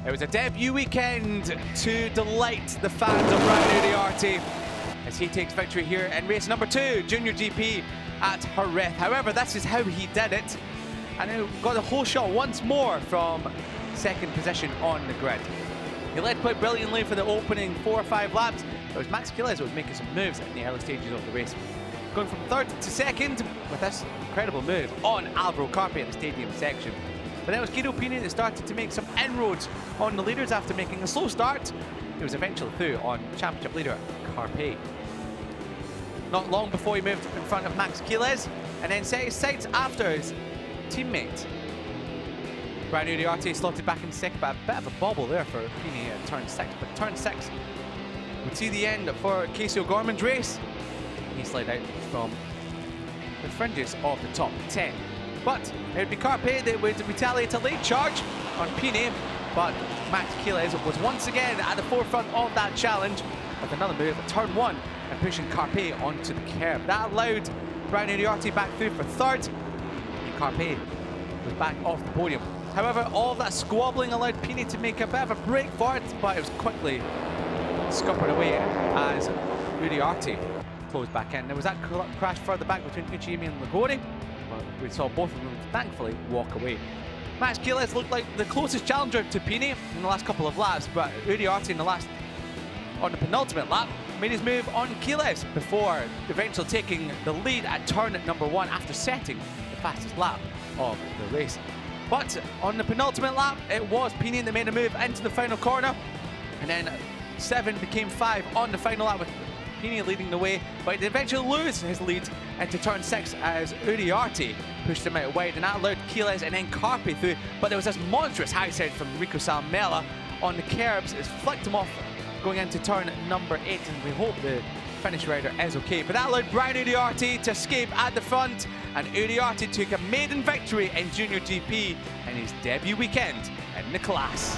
It was a debut weekend to delight the fans of Uriarte as he takes victory here in race number 2, JuniorGP at Jerez. However, this is how he did it, and he got the whole shot once more from second position on the grid. He led quite brilliantly for the opening 4 or 5 laps. It was Max Gilles who was making some moves in the early stages of the race, going from third to second with this incredible move on Alvaro Carpe in the stadium section. But then it was Guido Pini that started to make some inroads on the leaders after making a slow start. He was eventually through on championship leader Carpe. Not long before he moved in front of Max Gilles and then set his sights after his teammate. Uriarte slotted back in second, but a bit of a bobble there for Pini at turn 6. But turn 6 would see the end for Casey O'Gorman's race. He slid out from the fringes of the top 10. But it would be Carpe that would retaliate a late charge on Pini, but Max Gilles was once again at the forefront of that challenge with another move at turn 1 and pushing Carpe onto the curb. That allowed Uriarte back through for third, and Carpe was back off the podium. However, all of that squabbling allowed Pini to make a bit of a break for it, but it was quickly scuppered away as Uriarte closed back in. There was that crash further back between Uchimi and Lagori, but we saw both of them thankfully walk away. Max Gilles looked like the closest challenger to Pini in the last couple of laps, but Uriarte on the penultimate lap made his move on Gilles before eventually taking the lead at turn number 1 after setting the fastest lap of the race. But on the penultimate lap, it was Pini that made a move into the final corner, and then 7 became 5 on the final lap with Pini leading the way, but he eventually lose his lead into turn 6 as Uriarte pushed him out wide, and that allowed Gilles and then Carpe through. But there was this monstrous high side from Rico Salmela on the curbs. It's flicked him off going into turn number 8, and we hope the finish rider is okay. But that allowed Uriarte to escape at the front, and Uriarte took a maiden victory in JuniorGP in his debut weekend in the class.